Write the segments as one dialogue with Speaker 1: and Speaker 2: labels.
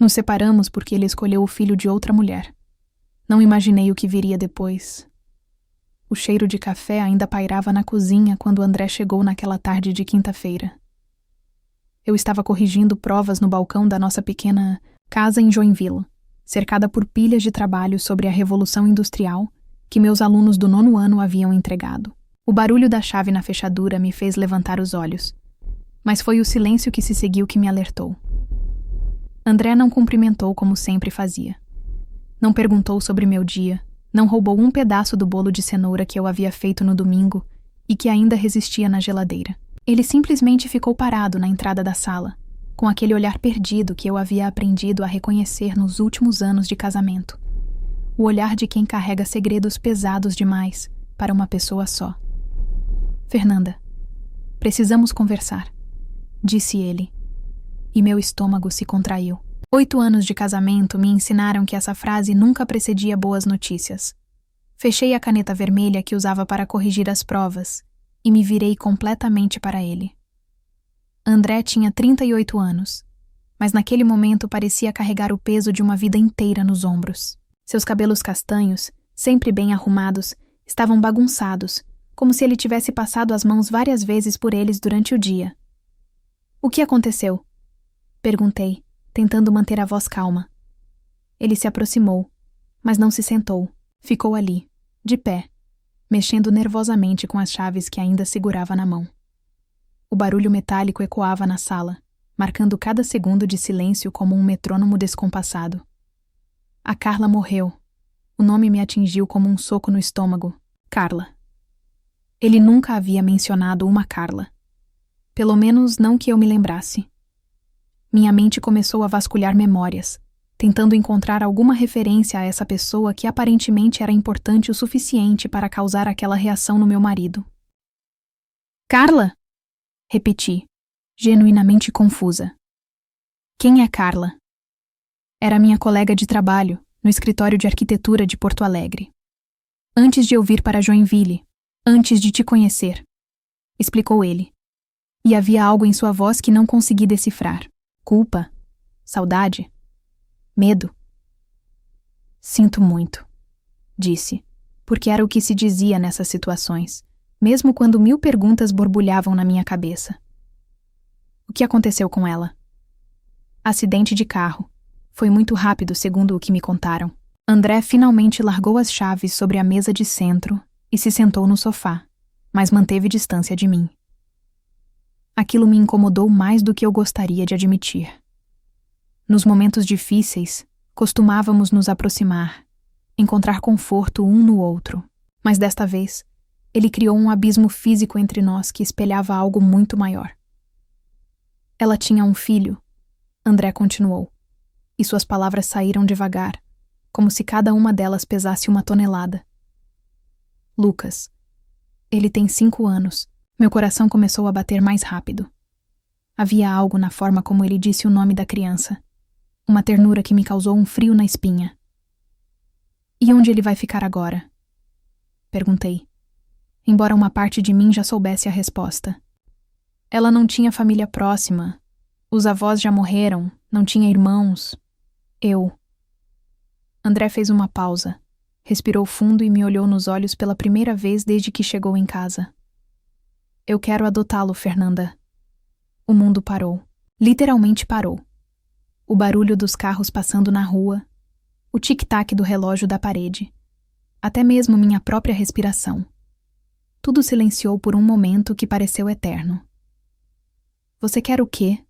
Speaker 1: Nos separamos porque ele escolheu o filho de outra mulher. Não imaginei o que viria depois. O cheiro de café ainda pairava na cozinha quando André chegou naquela tarde de quinta-feira. Eu estava corrigindo provas no balcão da nossa pequena casa em Joinville, cercada por pilhas de trabalho sobre a Revolução Industrial que meus alunos do 9º ano haviam entregado. O barulho da chave na fechadura me fez levantar os olhos, mas foi o silêncio que se seguiu que me alertou. André não cumprimentou como sempre fazia. Não perguntou sobre meu dia, não roubou um pedaço do bolo de cenoura que eu havia feito no domingo e que ainda resistia na geladeira. Ele simplesmente ficou parado na entrada da sala, com aquele olhar perdido que eu havia aprendido a reconhecer nos últimos anos de casamento. O olhar de quem carrega segredos pesados demais para uma pessoa só. Fernanda, precisamos conversar, disse ele, e meu estômago se contraiu. 8 anos de casamento me ensinaram que essa frase nunca precedia boas notícias. Fechei a caneta vermelha que usava para corrigir as provas e me virei completamente para ele. André tinha 38 anos, mas naquele momento parecia carregar o peso de uma vida inteira nos ombros. Seus cabelos castanhos, sempre bem arrumados, estavam bagunçados, como se ele tivesse passado as mãos várias vezes por eles durante o dia. O que aconteceu? Perguntei, tentando manter a voz calma. Ele se aproximou, mas não se sentou. Ficou ali, de pé, mexendo nervosamente com as chaves que ainda segurava na mão. O barulho metálico ecoava na sala, marcando cada segundo de silêncio como um metrônomo descompassado. A Carla morreu. O nome me atingiu como um soco no estômago. Carla. Ele nunca havia mencionado uma Carla. Pelo menos não que eu me lembrasse. Minha mente começou a vasculhar memórias, tentando encontrar alguma referência a essa pessoa que aparentemente era importante o suficiente para causar aquela reação no meu marido. Carla? Repeti, genuinamente confusa. Quem é Carla? Era minha colega de trabalho, no escritório de arquitetura de Porto Alegre. Antes de eu vir para Joinville, antes de te conhecer, explicou ele. E havia algo em sua voz que não consegui decifrar. Culpa? Saudade? Medo? Sinto muito, disse, porque era o que se dizia nessas situações, mesmo quando 1000 perguntas borbulhavam na minha cabeça. O que aconteceu com ela? Acidente de carro. Foi muito rápido, segundo o que me contaram. André finalmente largou as chaves sobre a mesa de centro e se sentou no sofá, mas manteve distância de mim. Aquilo me incomodou mais do que eu gostaria de admitir. Nos momentos difíceis, costumávamos nos aproximar, encontrar conforto um no outro, mas desta vez, ele criou um abismo físico entre nós que espelhava algo muito maior. Ela tinha um filho, André continuou, e suas palavras saíram devagar, como se cada uma delas pesasse 1 tonelada. Lucas. Ele tem 5 anos. Meu coração começou a bater mais rápido. Havia algo na forma como ele disse o nome da criança. Uma ternura que me causou um frio na espinha. E onde ele vai ficar agora? Perguntei, embora uma parte de mim já soubesse a resposta. Ela não tinha família próxima. Os avós já morreram, não tinha irmãos. Eu. André fez uma pausa, respirou fundo e me olhou nos olhos pela primeira vez desde que chegou em casa. Eu quero adotá-lo, Fernanda. O mundo parou. Literalmente parou. O barulho dos carros passando na rua, o tic-tac do relógio da parede, até mesmo minha própria respiração. Tudo silenciou por um momento que pareceu eterno. Você quer o quê?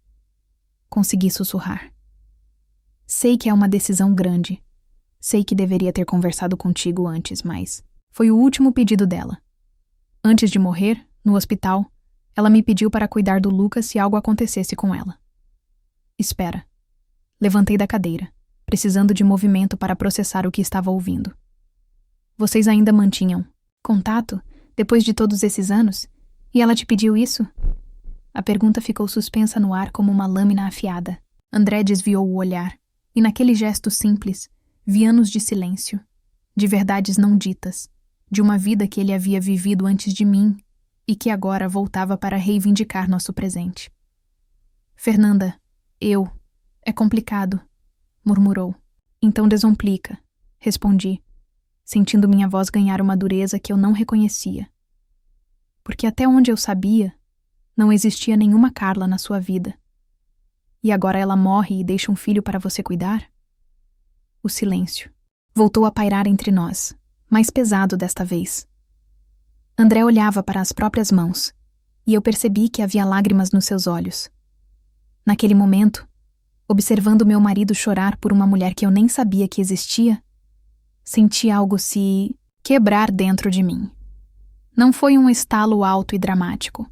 Speaker 1: Consegui sussurrar. Sei que é uma decisão grande. Sei que deveria ter conversado contigo antes, mas foi o último pedido dela. Antes de morrer, no hospital, ela me pediu para cuidar do Lucas se algo acontecesse com ela. Espera. Levantei da cadeira, precisando de movimento para processar o que estava ouvindo. Vocês ainda mantinham contato depois de todos esses anos? E ela te pediu isso? A pergunta ficou suspensa no ar como uma lâmina afiada. André desviou o olhar, e naquele gesto simples, vi anos de silêncio, de verdades não ditas, de uma vida que ele havia vivido antes de mim e que agora voltava para reivindicar nosso presente. Fernanda, é complicado. murmurou. Então desomplica, respondi, sentindo minha voz ganhar uma dureza que eu não reconhecia. Porque até onde eu sabia, não existia nenhuma Carla na sua vida. E agora ela morre e deixa um filho para você cuidar? O silêncio voltou a pairar entre nós, mais pesado desta vez. André olhava para as próprias mãos, e eu percebi que havia lágrimas nos seus olhos. Naquele momento, observando meu marido chorar por uma mulher que eu nem sabia que existia, senti algo se quebrar dentro de mim. Não foi um estalo alto e dramático.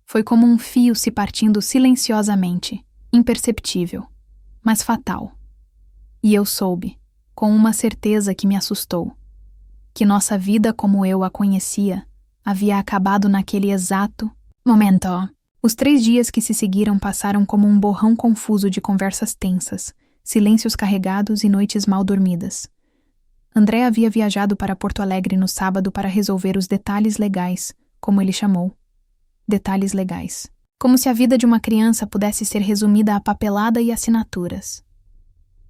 Speaker 1: Foi como um fio se partindo silenciosamente, imperceptível, mas fatal. E eu soube, com uma certeza que me assustou, que nossa vida como eu a conhecia havia acabado naquele exato momento. Os 3 dias que se seguiram passaram como um borrão confuso de conversas tensas, silêncios carregados e noites mal dormidas. André havia viajado para Porto Alegre no sábado para resolver os detalhes legais, como ele chamou. Detalhes legais. Como se a vida de uma criança pudesse ser resumida a papelada e assinaturas.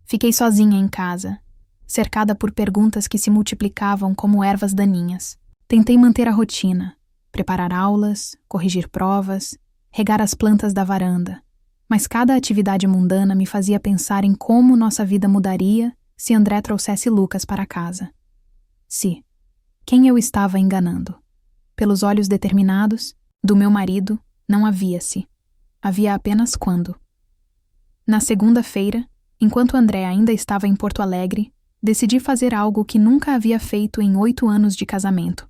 Speaker 1: Fiquei sozinha em casa, cercada por perguntas que se multiplicavam como ervas daninhas. Tentei manter a rotina, preparar aulas, corrigir provas, regar as plantas da varanda, mas cada atividade mundana me fazia pensar em como nossa vida mudaria se André trouxesse Lucas para casa. Se, quem eu estava enganando? Pelos olhos determinados, do meu marido, não havia se. Havia apenas quando. Na segunda-feira, enquanto André ainda estava em Porto Alegre, decidi fazer algo que nunca havia feito em 8 anos de casamento: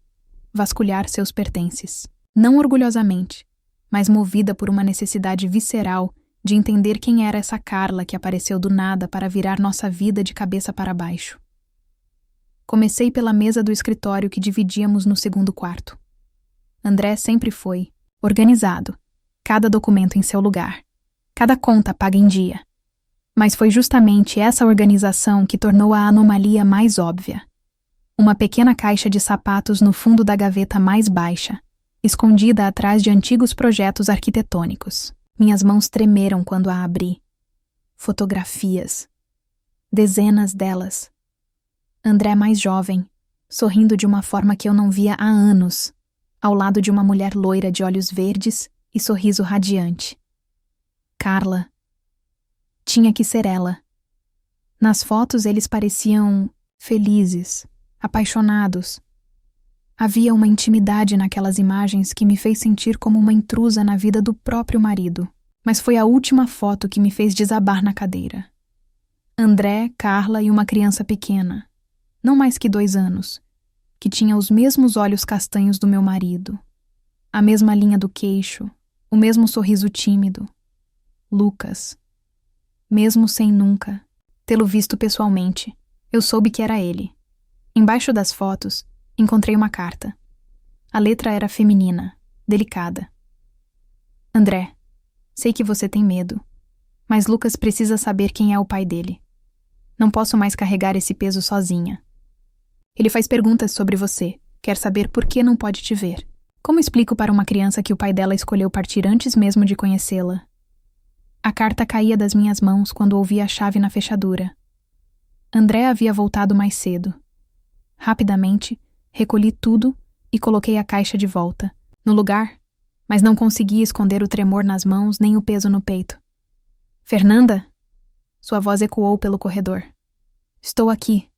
Speaker 1: vasculhar seus pertences. Não orgulhosamente, mas movida por uma necessidade visceral de entender quem era essa Carla que apareceu do nada para virar nossa vida de cabeça para baixo. Comecei pela mesa do escritório que dividíamos no segundo quarto. André sempre foi organizado, cada documento em seu lugar, cada conta paga em dia. Mas foi justamente essa organização que tornou a anomalia mais óbvia. Uma pequena caixa de sapatos no fundo da gaveta mais baixa, escondida atrás de antigos projetos arquitetônicos. Minhas mãos tremeram quando a abri. Fotografias. Dezenas delas. André mais jovem, sorrindo de uma forma que eu não via há anos, ao lado de uma mulher loira de olhos verdes e sorriso radiante. Carla. Tinha que ser ela. Nas fotos eles pareciam felizes, apaixonados. Havia uma intimidade naquelas imagens que me fez sentir como uma intrusa na vida do próprio marido. Mas foi a última foto que me fez desabar na cadeira. André, Carla e uma criança pequena, não mais que 2 anos, que tinha os mesmos olhos castanhos do meu marido, a mesma linha do queixo, o mesmo sorriso tímido. Lucas. Mesmo sem nunca tê-lo visto pessoalmente, eu soube que era ele. Embaixo das fotos, encontrei uma carta. A letra era feminina, delicada. André, sei que você tem medo, mas Lucas precisa saber quem é o pai dele. Não posso mais carregar esse peso sozinha. Ele faz perguntas sobre você, quer saber por que não pode te ver. Como explico para uma criança que o pai dela escolheu partir antes mesmo de conhecê-la? A carta caía das minhas mãos quando ouvi a chave na fechadura. André havia voltado mais cedo. Rapidamente, recolhi tudo e coloquei a caixa de volta, no lugar, mas não consegui esconder o tremor nas mãos nem o peso no peito. Fernanda? Sua voz ecoou pelo corredor. Estou aqui,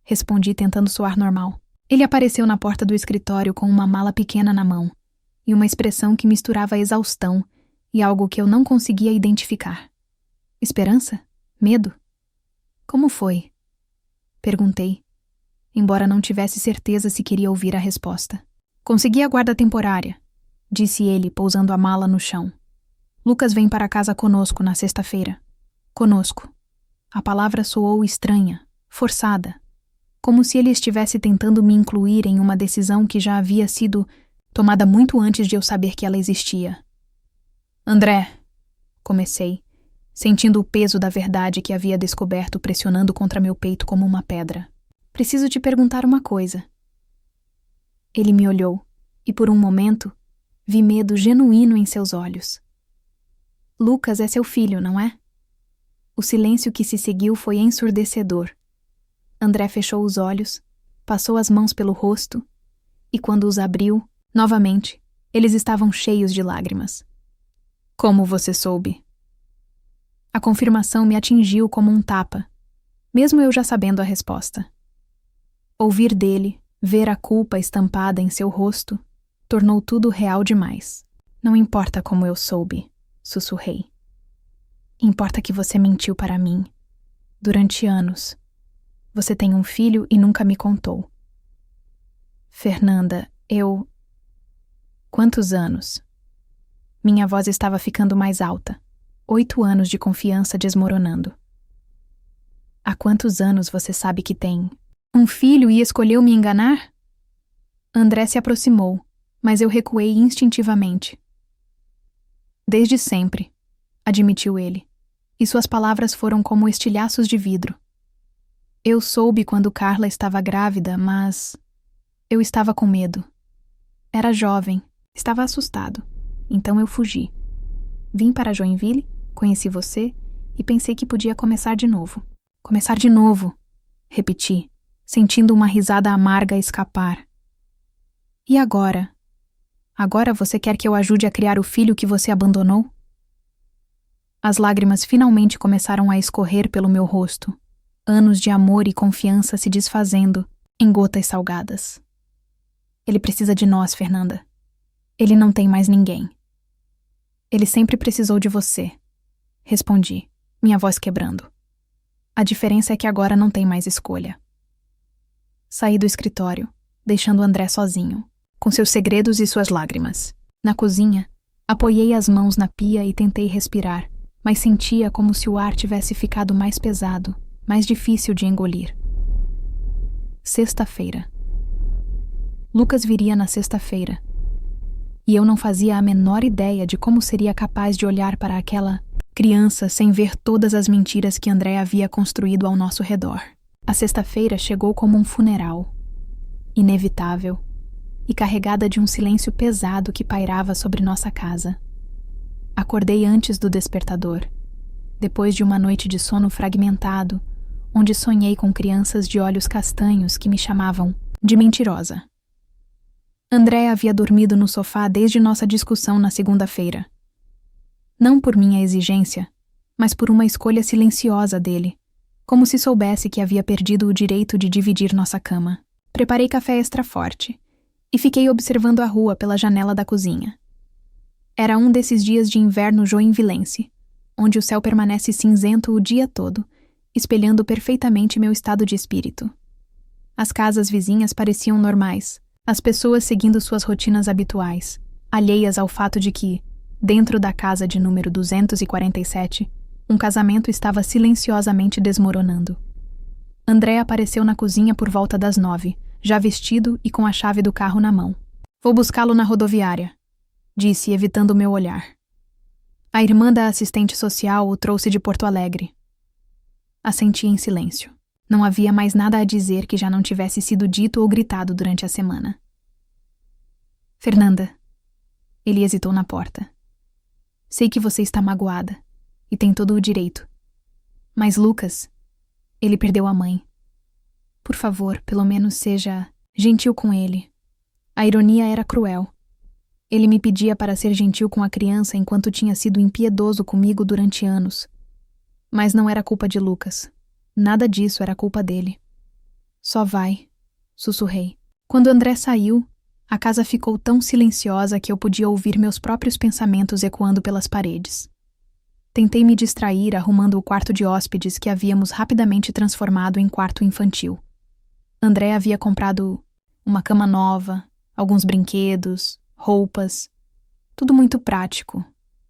Speaker 1: respondi tentando soar normal. Ele apareceu na porta do escritório com uma mala pequena na mão e uma expressão que misturava exaustão e algo que eu não conseguia identificar. Esperança? Medo? Como foi? Perguntei, embora não tivesse certeza se queria ouvir a resposta. Consegui a guarda temporária, disse ele, pousando a mala no chão. Lucas vem para casa conosco na sexta-feira. Conosco. A palavra soou estranha, forçada, como se ele estivesse tentando me incluir em uma decisão que já havia sido tomada muito antes de eu saber que ela existia. André, comecei, sentindo o peso da verdade que havia descoberto pressionando contra meu peito como uma pedra. Preciso te perguntar uma coisa. Ele me olhou, e por um momento, vi medo genuíno em seus olhos. Lucas é seu filho, não é? O silêncio que se seguiu foi ensurdecedor. André fechou os olhos, passou as mãos pelo rosto, e quando os abriu, novamente, eles estavam cheios de lágrimas. Como você soube? A confirmação me atingiu como um tapa, mesmo eu já sabendo a resposta. Ouvir dele, ver a culpa estampada em seu rosto, tornou tudo real demais. Não importa como eu soube, sussurrei. Importa que você mentiu para mim. Durante anos. Você tem um filho e nunca me contou. Fernanda, eu... Quantos anos? Minha voz estava ficando mais alta. 8 anos de confiança desmoronando. Há quantos anos você sabe que tem um filho e escolheu me enganar? André se aproximou, mas eu recuei instintivamente. Desde sempre, admitiu ele, e suas palavras foram como estilhaços de vidro. Eu soube quando Carla estava grávida, mas eu estava com medo. Era jovem, estava assustado, então eu fugi. Vim para Joinville, conheci você e pensei que podia começar de novo. Começar de novo, repeti, sentindo uma risada amarga escapar. E agora? Agora você quer que eu ajude a criar o filho que você abandonou? As lágrimas finalmente começaram a escorrer pelo meu rosto, anos de amor e confiança se desfazendo em gotas salgadas. Ele precisa de nós, Fernanda. Ele não tem mais ninguém. Ele sempre precisou de você, respondi, minha voz quebrando. A diferença é que agora não tem mais escolha. Saí do escritório, deixando André sozinho, com seus segredos e suas lágrimas. Na cozinha, apoiei as mãos na pia e tentei respirar, mas sentia como se o ar tivesse ficado mais pesado, mais difícil de engolir. Sexta-feira. Lucas viria na sexta-feira, e eu não fazia a menor ideia de como seria capaz de olhar para aquela criança sem ver todas as mentiras que André havia construído ao nosso redor. A sexta-feira chegou como um funeral, inevitável, e carregada de um silêncio pesado que pairava sobre nossa casa. Acordei antes do despertador, depois de uma noite de sono fragmentado, onde sonhei com crianças de olhos castanhos que me chamavam de mentirosa. André havia dormido no sofá desde nossa discussão na segunda-feira. Não por minha exigência, mas por uma escolha silenciosa dele, como se soubesse que havia perdido o direito de dividir nossa cama. Preparei café extra forte e fiquei observando a rua pela janela da cozinha. Era um desses dias de inverno joinvilense, onde o céu permanece cinzento o dia todo, espelhando perfeitamente meu estado de espírito. As casas vizinhas pareciam normais, as pessoas seguindo suas rotinas habituais, alheias ao fato de que, dentro da casa de número 247, um casamento estava silenciosamente desmoronando. André apareceu na cozinha por volta das 9, já vestido e com a chave do carro na mão. Vou buscá-lo na rodoviária, disse, evitando meu olhar. A irmã da assistente social o trouxe de Porto Alegre. Assenti em silêncio. Não havia mais nada a dizer que já não tivesse sido dito ou gritado durante a semana. Fernanda. Ele hesitou na porta. Sei que você está magoada, e tem todo o direito. Mas Lucas, ele perdeu a mãe. Por favor, pelo menos seja gentil com ele. A ironia era cruel. Ele me pedia para ser gentil com a criança enquanto tinha sido impiedoso comigo durante anos. Mas não era culpa de Lucas. Nada disso era culpa dele. Só vai, sussurrei. Quando André saiu, a casa ficou tão silenciosa que eu podia ouvir meus próprios pensamentos ecoando pelas paredes. Tentei me distrair arrumando o quarto de hóspedes que havíamos rapidamente transformado em quarto infantil. André havia comprado uma cama nova, alguns brinquedos, roupas, tudo muito prático,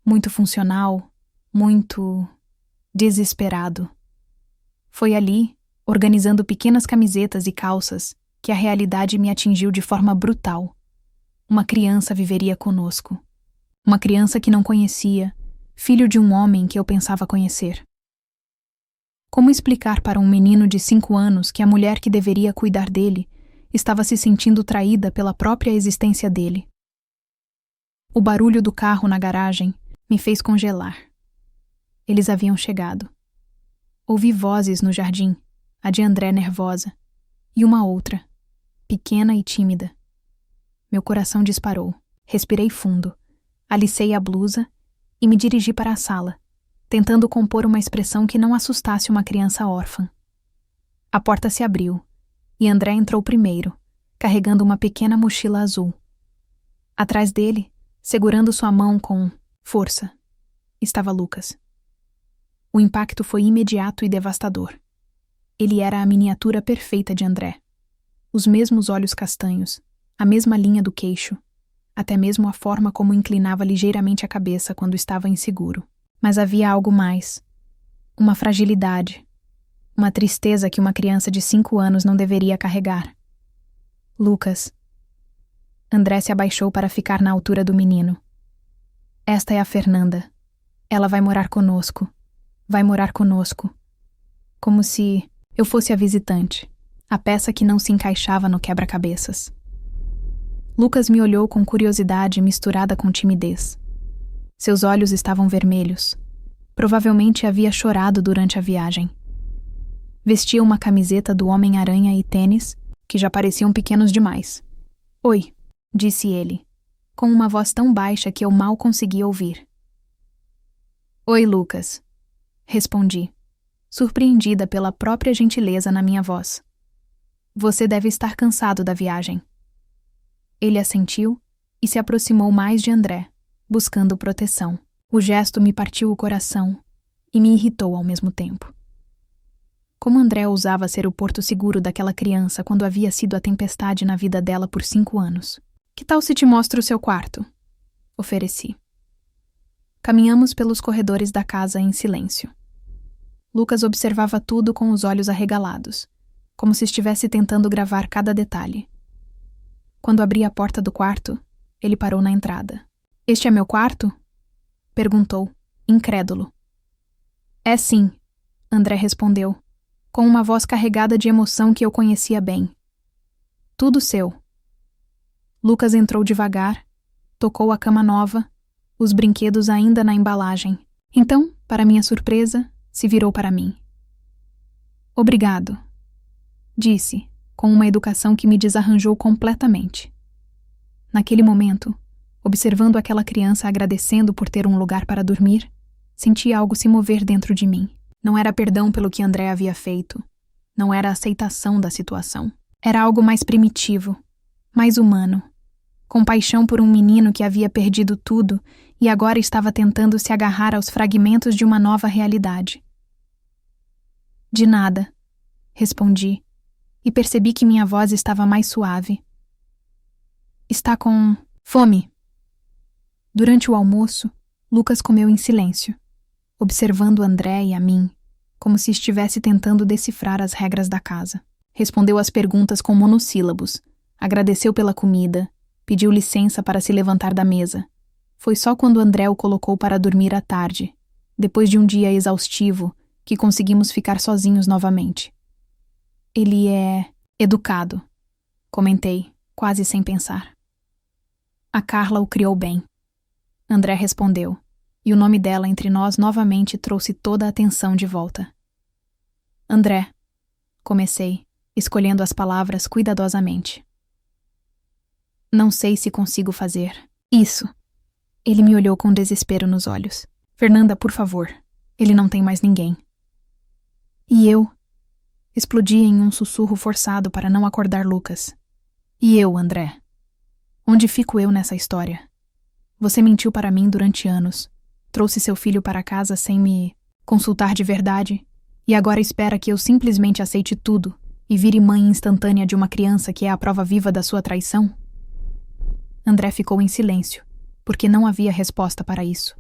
Speaker 1: muito funcional, muito desesperado. Foi ali, organizando pequenas camisetas e calças, que a realidade me atingiu de forma brutal. Uma criança viveria conosco. Uma criança que não conhecia, filho de um homem que eu pensava conhecer. Como explicar para um menino de 5 anos que a mulher que deveria cuidar dele estava se sentindo traída pela própria existência dele? O barulho do carro na garagem me fez congelar. Eles haviam chegado. Ouvi vozes no jardim, a de André nervosa, e uma outra, pequena e tímida. Meu coração disparou. Respirei fundo, alicei a blusa e me dirigi para a sala, tentando compor uma expressão que não assustasse uma criança órfã. A porta se abriu, e André entrou primeiro, carregando uma pequena mochila azul. Atrás dele, segurando sua mão com força, estava Lucas. O impacto foi imediato e devastador. Ele era a miniatura perfeita de André. Os mesmos olhos castanhos, a mesma linha do queixo, até mesmo a forma como inclinava ligeiramente a cabeça quando estava inseguro. Mas havia algo mais. Uma fragilidade. Uma tristeza que uma criança de 5 anos não deveria carregar. Lucas. André se abaixou para ficar na altura do menino. Esta é a Fernanda. Ela vai morar conosco. Vai morar conosco. Como se eu fosse a visitante, a peça que não se encaixava no quebra-cabeças. Lucas me olhou com curiosidade misturada com timidez. Seus olhos estavam vermelhos. Provavelmente havia chorado durante a viagem. Vestia uma camiseta do Homem-Aranha e tênis, que já pareciam pequenos demais. Oi, disse ele, com uma voz tão baixa que eu mal conseguia ouvir. Oi, Lucas, respondi, surpreendida pela própria gentileza na minha voz. Você deve estar cansado da viagem. Ele assentiu e se aproximou mais de André, buscando proteção. O gesto me partiu o coração e me irritou ao mesmo tempo. Como André ousava ser o porto seguro daquela criança quando havia sido a tempestade na vida dela por 5 anos? Que tal se te mostro o seu quarto? Ofereci. Caminhamos pelos corredores da casa em silêncio. Lucas observava tudo com os olhos arregalados, como se estivesse tentando gravar cada detalhe. Quando abri a porta do quarto, ele parou na entrada. Este é meu quarto? Perguntou, incrédulo. É sim, André respondeu, com uma voz carregada de emoção que eu conhecia bem. Tudo seu. Lucas entrou devagar, tocou a cama nova, os brinquedos ainda na embalagem. Então, para minha surpresa, se virou para mim. Obrigado, disse, com uma educação que me desarranjou completamente. Naquele momento, observando aquela criança agradecendo por ter um lugar para dormir, senti algo se mover dentro de mim. Não era perdão pelo que André havia feito. Não era aceitação da situação. Era algo mais primitivo, mais humano. Compaixão por um menino que havia perdido tudo e agora estava tentando se agarrar aos fragmentos de uma nova realidade. De nada, respondi, e percebi que minha voz estava mais suave. Está com fome? Durante o almoço, Lucas comeu em silêncio, observando André e a mim, como se estivesse tentando decifrar as regras da casa. Respondeu às perguntas com monossílabos, agradeceu pela comida, pediu licença para se levantar da mesa. Foi só quando André o colocou para dormir à tarde, depois de um dia exaustivo, que conseguimos ficar sozinhos novamente. Ele é educado, comentei, quase sem pensar. A Carla o criou bem. André respondeu, e o nome dela entre nós novamente trouxe toda a atenção de volta. André, comecei, escolhendo as palavras cuidadosamente. Não sei se consigo fazer. Isso. Ele me olhou com desespero nos olhos. Fernanda, por favor. Ele não tem mais ninguém. E eu? Explodi em um sussurro forçado para não acordar Lucas. E eu, André? Onde fico eu nessa história? Você mentiu para mim durante anos. Trouxe seu filho para casa sem me consultar de verdade. E agora espera que eu simplesmente aceite tudo e vire mãe instantânea de uma criança que é a prova viva da sua traição? André ficou em silêncio, porque não havia resposta para isso.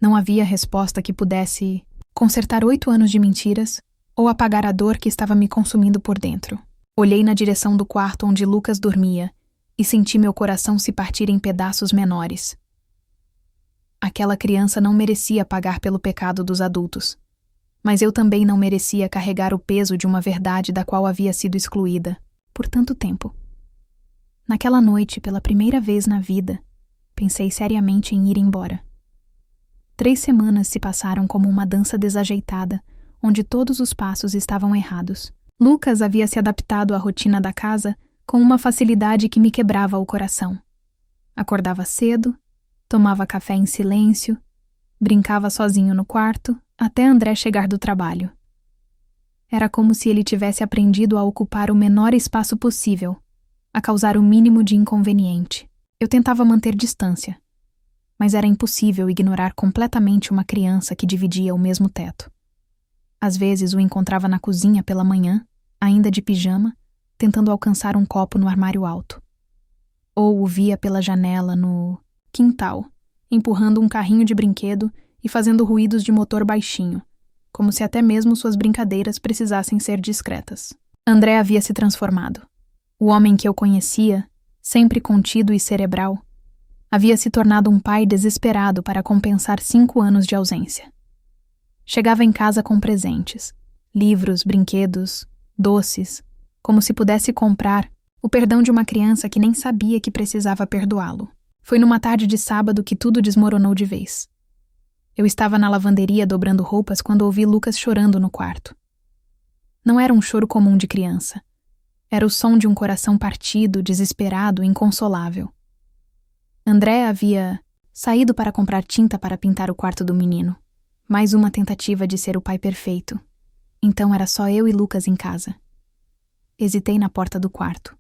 Speaker 1: Não havia resposta que pudesse consertar 8 anos de mentiras ou apagar a dor que estava me consumindo por dentro. Olhei na direção do quarto onde Lucas dormia e senti meu coração se partir em pedaços menores. Aquela criança não merecia pagar pelo pecado dos adultos, mas eu também não merecia carregar o peso de uma verdade da qual havia sido excluída por tanto tempo. Naquela noite, pela primeira vez na vida, pensei seriamente em ir embora. 3 semanas se passaram como uma dança desajeitada, onde todos os passos estavam errados. Lucas havia se adaptado à rotina da casa com uma facilidade que me quebrava o coração. Acordava cedo, tomava café em silêncio, brincava sozinho no quarto até André chegar do trabalho. Era como se ele tivesse aprendido a ocupar o menor espaço possível, a causar o mínimo de inconveniente. Eu tentava manter distância, mas era impossível ignorar completamente uma criança que dividia o mesmo teto. Às vezes o encontrava na cozinha pela manhã, ainda de pijama, tentando alcançar um copo no armário alto. Ou o via pela janela no quintal, empurrando um carrinho de brinquedo e fazendo ruídos de motor baixinho, como se até mesmo suas brincadeiras precisassem ser discretas. André havia se transformado. O homem que eu conhecia, sempre contido e cerebral, havia se tornado um pai desesperado para compensar 5 anos de ausência. Chegava em casa com presentes, livros, brinquedos, doces, como se pudesse comprar o perdão de uma criança que nem sabia que precisava perdoá-lo. Foi numa tarde de sábado que tudo desmoronou de vez. Eu estava na lavanderia dobrando roupas quando ouvi Lucas chorando no quarto. Não era um choro comum de criança. Era o som de um coração partido, desesperado, inconsolável. André havia saído para comprar tinta para pintar o quarto do menino. Mais uma tentativa de ser o pai perfeito. Então era só eu e Lucas em casa. Hesitei na porta do quarto.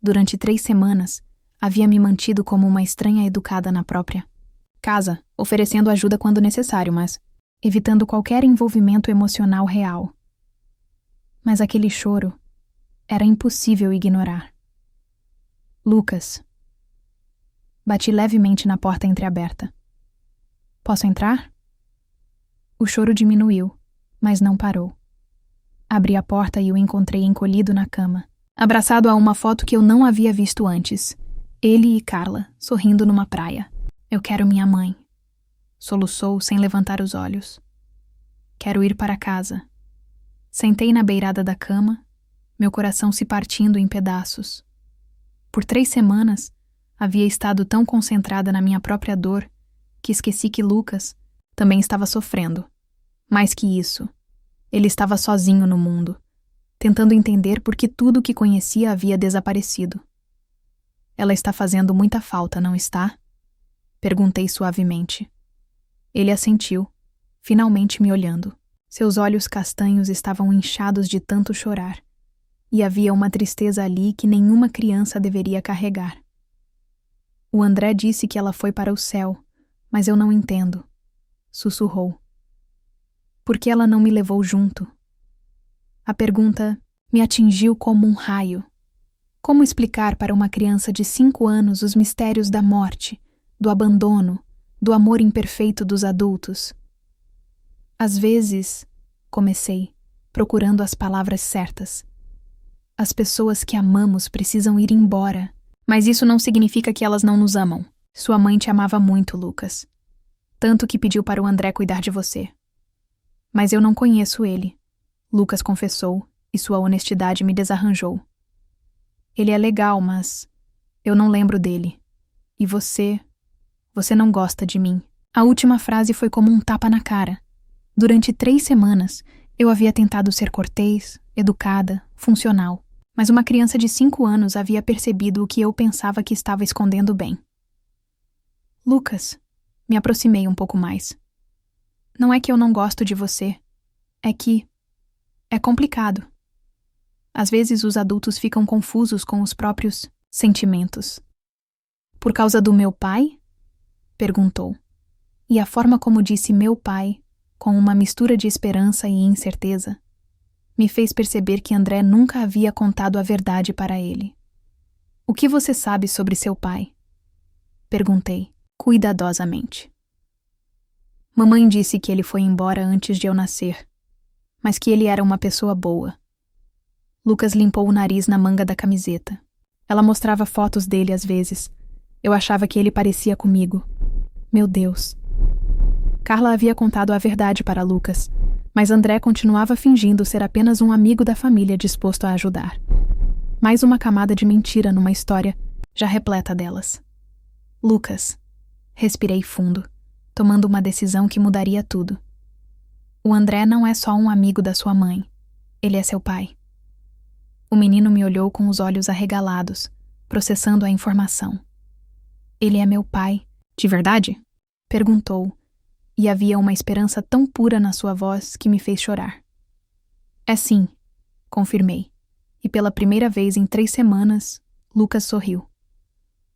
Speaker 1: Durante 3 semanas, havia me mantido como uma estranha educada na própria casa, oferecendo ajuda quando necessário, mas evitando qualquer envolvimento emocional real. Mas aquele choro era impossível ignorar. Lucas. Bati levemente na porta entreaberta. Posso entrar? O choro diminuiu, mas não parou. Abri a porta e o encontrei encolhido na cama, abraçado a uma foto que eu não havia visto antes. Ele e Carla, sorrindo numa praia. Eu quero minha mãe. Soluçou sem levantar os olhos. Quero ir para casa. Sentei na beirada da cama, meu coração se partindo em pedaços. Por 3 semanas, havia estado tão concentrada na minha própria dor que esqueci que Lucas também estava sofrendo. Mais que isso, ele estava sozinho no mundo, tentando entender por que tudo o que conhecia havia desaparecido. Ela está fazendo muita falta, não está? Perguntei suavemente. Ele assentiu, finalmente me olhando. Seus olhos castanhos estavam inchados de tanto chorar, e havia uma tristeza ali que nenhuma criança deveria carregar. O André disse que ela foi para o céu, mas eu não entendo. Sussurrou. Por que ela não me levou junto? A pergunta me atingiu como um raio. Como explicar para uma criança de 5 anos os mistérios da morte, do abandono, do amor imperfeito dos adultos? Às vezes, comecei, procurando as palavras certas. As pessoas que amamos precisam ir embora, mas isso não significa que elas não nos amam. Sua mãe te amava muito, Lucas. Tanto que pediu para o André cuidar de você. Mas eu não conheço ele, Lucas confessou, e sua honestidade me desarranjou. Ele é legal, mas eu não lembro dele. E você não gosta de mim. A última frase foi como um tapa na cara. Durante 3 semanas, eu havia tentado ser cortês, educada, funcional. Mas uma criança de 5 anos havia percebido o que eu pensava que estava escondendo bem. Lucas, me aproximei um pouco mais. Não é que eu não gosto de você. É que é complicado. Às vezes os adultos ficam confusos com os próprios sentimentos. Por causa do meu pai? Perguntou. E a forma como disse meu pai, com uma mistura de esperança e incerteza, me fez perceber que André nunca havia contado a verdade para ele. O que você sabe sobre seu pai? Perguntei, cuidadosamente. Mamãe disse que ele foi embora antes de eu nascer, mas que ele era uma pessoa boa. Lucas limpou o nariz na manga da camiseta. Ela mostrava fotos dele às vezes. Eu achava que ele parecia comigo. Meu Deus. Carla havia contado a verdade para Lucas, mas André continuava fingindo ser apenas um amigo da família disposto a ajudar. Mais uma camada de mentira numa história já repleta delas. Lucas. Respirei fundo, tomando uma decisão que mudaria tudo. O André não é só um amigo da sua mãe. Ele é seu pai. O menino me olhou com os olhos arregalados, processando a informação. Ele é meu pai, de verdade? Perguntou, e havia uma esperança tão pura na sua voz que me fez chorar. É sim, confirmei, e pela primeira vez em 3 semanas, Lucas sorriu.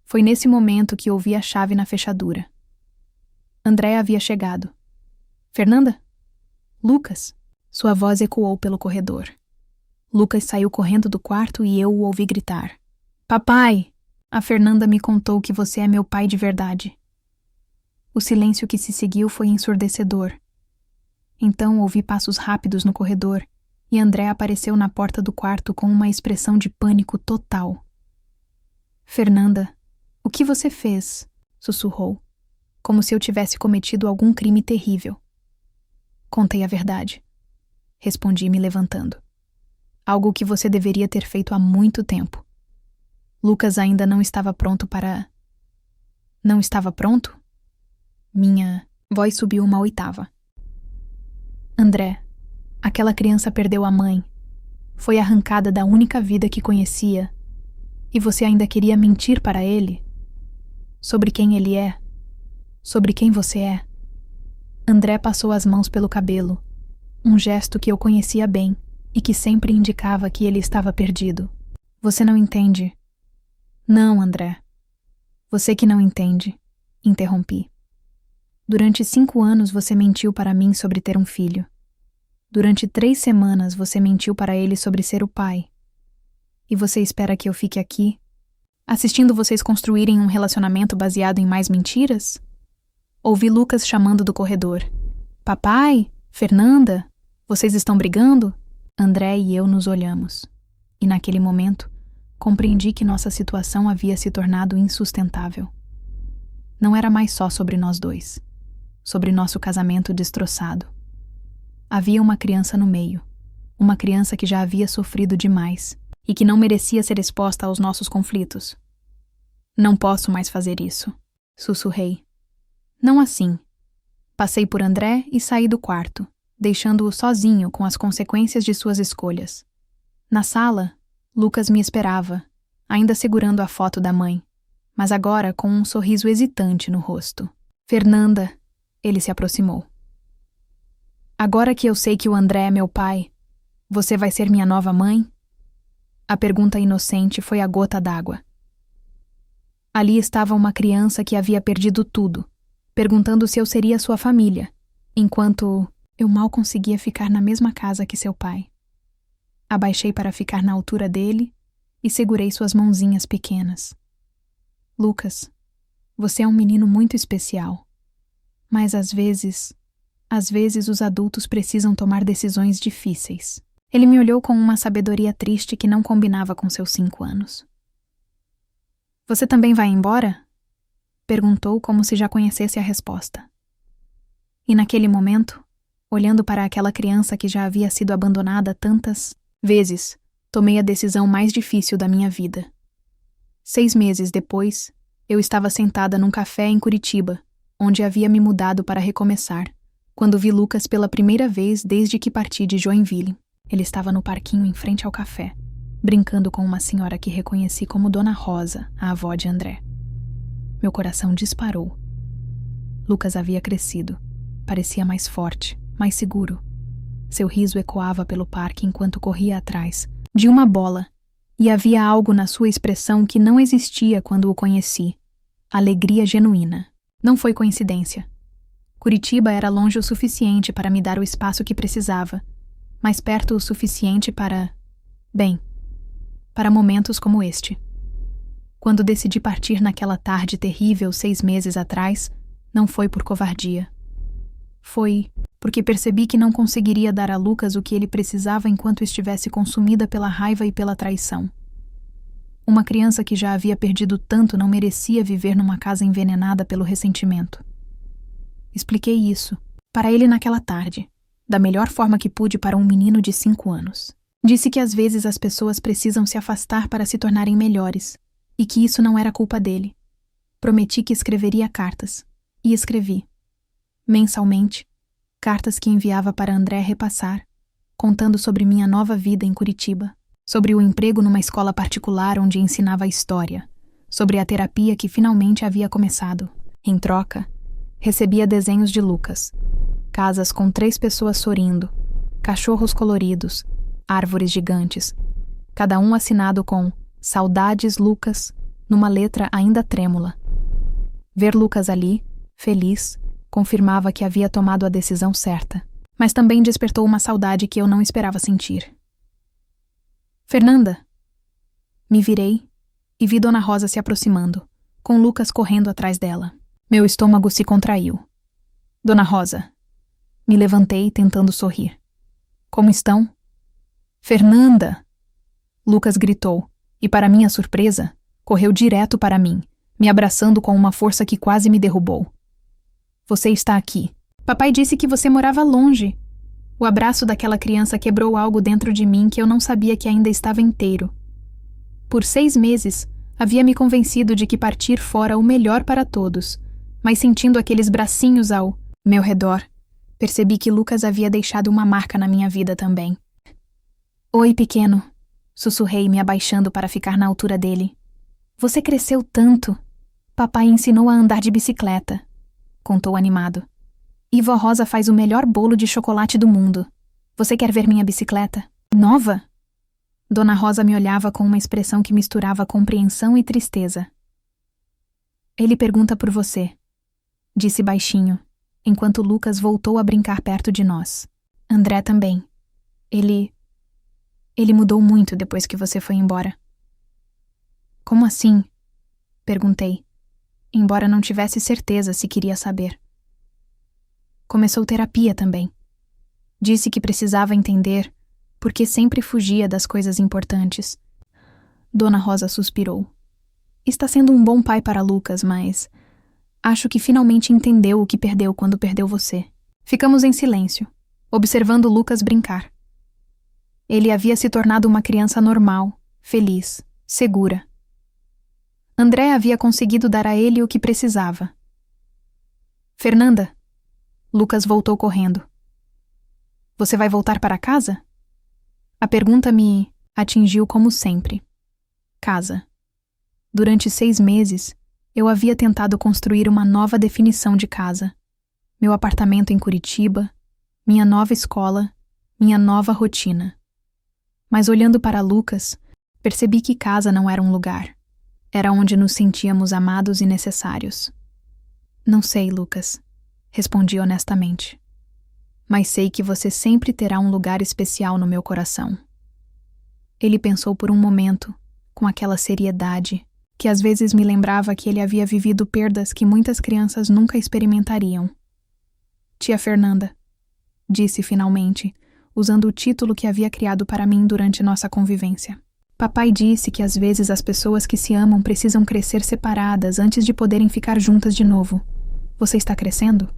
Speaker 1: Foi nesse momento que ouvi a chave na fechadura. André havia chegado. Fernanda? Lucas? Sua voz ecoou pelo corredor. Lucas saiu correndo do quarto e eu o ouvi gritar. Papai! A Fernanda me contou que você é meu pai de verdade. O silêncio que se seguiu foi ensurdecedor. Então ouvi passos rápidos no corredor e André apareceu na porta do quarto com uma expressão de pânico total. Fernanda, o que você fez? Sussurrou, como se eu tivesse cometido algum crime terrível. Contei a verdade. Respondi me levantando. Algo que você deveria ter feito há muito tempo. Lucas ainda não estava pronto para... Não estava pronto? Minha voz subiu uma oitava. André, aquela criança perdeu a mãe. Foi arrancada da única vida que conhecia. E você ainda queria mentir para ele? Sobre quem ele é? Sobre quem você é? André passou as mãos pelo cabelo, um gesto que eu conhecia bem e que sempre indicava que ele estava perdido. Você não entende. Não, André. Você que não entende, interrompi. Durante 5 anos você mentiu para mim sobre ter um filho. Durante 3 semanas você mentiu para ele sobre ser o pai. E você espera que eu fique aqui, assistindo vocês construírem um relacionamento baseado em mais mentiras? Ouvi Lucas chamando do corredor. Papai? Fernanda? Vocês estão brigando? André e eu nos olhamos. E naquele momento, compreendi que nossa situação havia se tornado insustentável. Não era mais só sobre nós dois. Sobre nosso casamento destroçado. Havia uma criança no meio. Uma criança que já havia sofrido demais e que não merecia ser exposta aos nossos conflitos. Não posso mais fazer isso, sussurrei. Não assim. Passei por André e saí do quarto, deixando-o sozinho com as consequências de suas escolhas. Na sala, Lucas me esperava, ainda segurando a foto da mãe, mas agora com um sorriso hesitante no rosto. Fernanda, ele se aproximou. Agora que eu sei que o André é meu pai, você vai ser minha nova mãe? A pergunta inocente foi a gota d'água. Ali estava uma criança que havia perdido tudo, perguntando se eu seria sua família, enquanto eu mal conseguia ficar na mesma casa que seu pai. Abaixei para ficar na altura dele e segurei suas mãozinhas pequenas. Lucas, você é um menino muito especial, mas às vezes os adultos precisam tomar decisões difíceis. Ele me olhou com uma sabedoria triste que não combinava com seus 5 anos. Você também vai embora? Perguntou como se já conhecesse a resposta. E naquele momento, olhando para aquela criança que já havia sido abandonada tantas vezes, tomei a decisão mais difícil da minha vida. 6 meses depois, eu estava sentada num café em Curitiba, onde havia me mudado para recomeçar, quando vi Lucas pela primeira vez desde que parti de Joinville. Ele estava no parquinho em frente ao café, brincando com uma senhora que reconheci como Dona Rosa, a avó de André. Meu coração disparou. Lucas havia crescido. Parecia mais forte, mais seguro. Seu riso ecoava pelo parque enquanto corria atrás de uma bola, e havia algo na sua expressão que não existia quando o conheci. Alegria genuína. Não foi coincidência. Curitiba era longe o suficiente para me dar o espaço que precisava, mas perto o suficiente para momentos como este. Quando decidi partir naquela tarde terrível 6 meses atrás, não foi por covardia. Foi porque percebi que não conseguiria dar a Lucas o que ele precisava enquanto estivesse consumida pela raiva e pela traição. Uma criança que já havia perdido tanto não merecia viver numa casa envenenada pelo ressentimento. Expliquei isso para ele naquela tarde, da melhor forma que pude para um menino de 5 anos. Disse que às vezes as pessoas precisam se afastar para se tornarem melhores, e que isso não era culpa dele. Prometi que escreveria cartas, e escrevi. Mensalmente, Cartas que enviava para André repassar, contando sobre minha nova vida em Curitiba, sobre o emprego numa escola particular onde ensinava história, sobre a terapia que finalmente havia começado. Em troca, recebia desenhos de Lucas, casas com 3 pessoas sorrindo, cachorros coloridos, árvores gigantes, cada um assinado com "Saudades, Lucas", numa letra ainda trêmula. Ver Lucas ali, feliz, confirmava que havia tomado a decisão certa, mas também despertou uma saudade que eu não esperava sentir. "Fernanda!" Me virei e vi Dona Rosa se aproximando, com Lucas correndo atrás dela. Meu estômago se contraiu. "Dona Rosa." Me levantei tentando sorrir. "Como estão?" "Fernanda!" Lucas gritou, e para minha surpresa, correu direto para mim, me abraçando com uma força que quase me derrubou. "Você está aqui. Papai disse que você morava longe." O abraço daquela criança quebrou algo dentro de mim que eu não sabia que ainda estava inteiro. Por 6 meses, havia me convencido de que partir fora o melhor para todos, mas sentindo aqueles bracinhos ao meu redor, percebi que Lucas havia deixado uma marca na minha vida também. "Oi, pequeno", sussurrei, me abaixando para ficar na altura dele. "Você cresceu tanto. Papai ensinou a andar de bicicleta", contou animado. "E vó Rosa faz o melhor bolo de chocolate do mundo. Você quer ver minha bicicleta? Nova?" Dona Rosa me olhava com uma expressão que misturava compreensão e tristeza. "Ele pergunta por você", disse baixinho, enquanto Lucas voltou a brincar perto de nós. "André também. Ele mudou muito depois que você foi embora." "Como assim?" perguntei, embora não tivesse certeza se queria saber. "Começou terapia também. Disse que precisava entender porque sempre fugia das coisas importantes." Dona Rosa suspirou. "Está sendo um bom pai para Lucas, mas acho que finalmente entendeu o que perdeu quando perdeu você." Ficamos em silêncio, observando Lucas brincar. Ele havia se tornado uma criança normal, feliz, segura. André havia conseguido dar a ele o que precisava. "Fernanda!" Lucas voltou correndo. "Você vai voltar para casa?" A pergunta me atingiu como sempre. Casa. Durante 6 meses, eu havia tentado construir uma nova definição de casa. Meu apartamento em Curitiba, minha nova escola, minha nova rotina. Mas olhando para Lucas, percebi que casa não era um lugar. Era onde nos sentíamos amados e necessários. "Não sei, Lucas", respondi honestamente. "Mas sei que você sempre terá um lugar especial no meu coração." Ele pensou por um momento, com aquela seriedade, que às vezes me lembrava que ele havia vivido perdas que muitas crianças nunca experimentariam. "Tia Fernanda", disse finalmente, usando o título que havia criado para mim durante nossa convivência. "Papai disse que às vezes as pessoas que se amam precisam crescer separadas antes de poderem ficar juntas de novo. Você está crescendo?"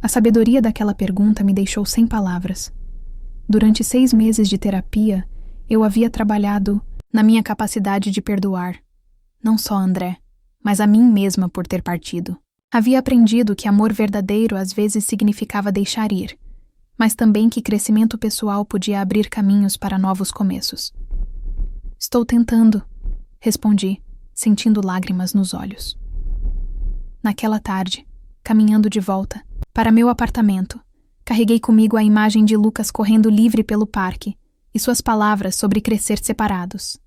Speaker 1: A sabedoria daquela pergunta me deixou sem palavras. Durante 6 meses de terapia, eu havia trabalhado na minha capacidade de perdoar, não só André, mas a mim mesma por ter partido. Havia aprendido que amor verdadeiro às vezes significava deixar ir, mas também que crescimento pessoal podia abrir caminhos para novos começos. "Estou tentando", respondi, sentindo lágrimas nos olhos. Naquela tarde, caminhando de volta para meu apartamento, carreguei comigo a imagem de Lucas correndo livre pelo parque e suas palavras sobre crescer separados.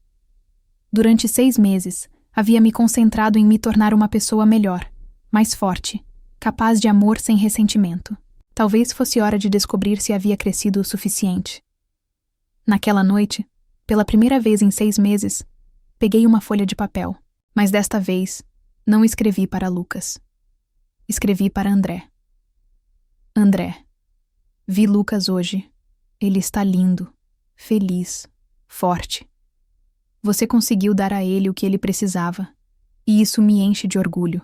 Speaker 1: Durante 6 meses, havia me concentrado em me tornar uma pessoa melhor, mais forte, capaz de amor sem ressentimento. Talvez fosse hora de descobrir se havia crescido o suficiente. Naquela noite, pela primeira vez em 6 meses, peguei uma folha de papel, mas desta vez não escrevi para Lucas. Escrevi para André. "André, vi Lucas hoje. Ele está lindo, feliz, forte. Você conseguiu dar a ele o que ele precisava, e isso me enche de orgulho.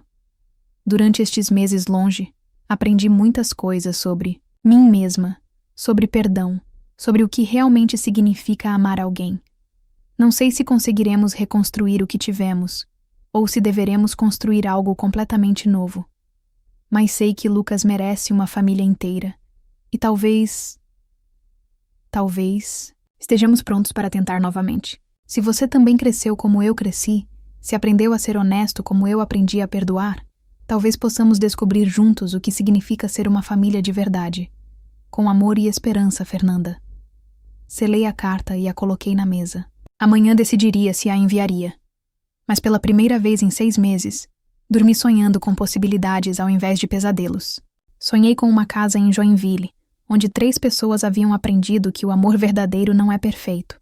Speaker 1: Durante estes meses longe, aprendi muitas coisas sobre mim mesma, sobre perdão, sobre o que realmente significa amar alguém. Não sei se conseguiremos reconstruir o que tivemos, ou se deveremos construir algo completamente novo. mas sei que Lucas merece uma família inteira. E talvez estejamos prontos para tentar novamente. Se você também cresceu como eu cresci, se aprendeu a ser honesto como eu aprendi a perdoar, talvez possamos descobrir juntos o que significa ser uma família de verdade. Com amor e esperança, Fernanda. Selei a carta e a coloquei na mesa. Amanhã decidiria se a enviaria. Mas pela primeira vez em 6 meses, dormi sonhando com possibilidades ao invés de pesadelos. Sonhei com uma casa em Joinville, onde 3 pessoas haviam aprendido que o amor verdadeiro não é perfeito.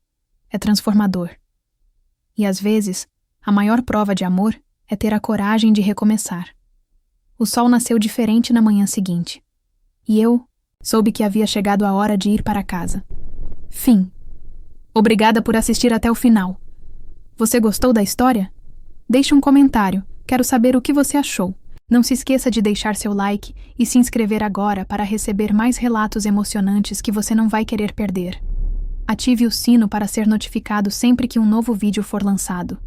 Speaker 1: É transformador. E às vezes, a maior prova de amor é ter a coragem de recomeçar. O sol nasceu diferente na manhã seguinte. E eu soube que havia chegado a hora de ir para casa. Fim. Obrigada por assistir até o final. Você gostou da história? Deixe um comentário. Quero saber o que você achou. Não se esqueça de deixar seu like e se inscrever agora para receber mais relatos emocionantes que você não vai querer perder. Ative o sino para ser notificado sempre que um novo vídeo for lançado.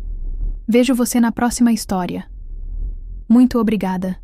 Speaker 1: Vejo você na próxima história. Muito obrigada.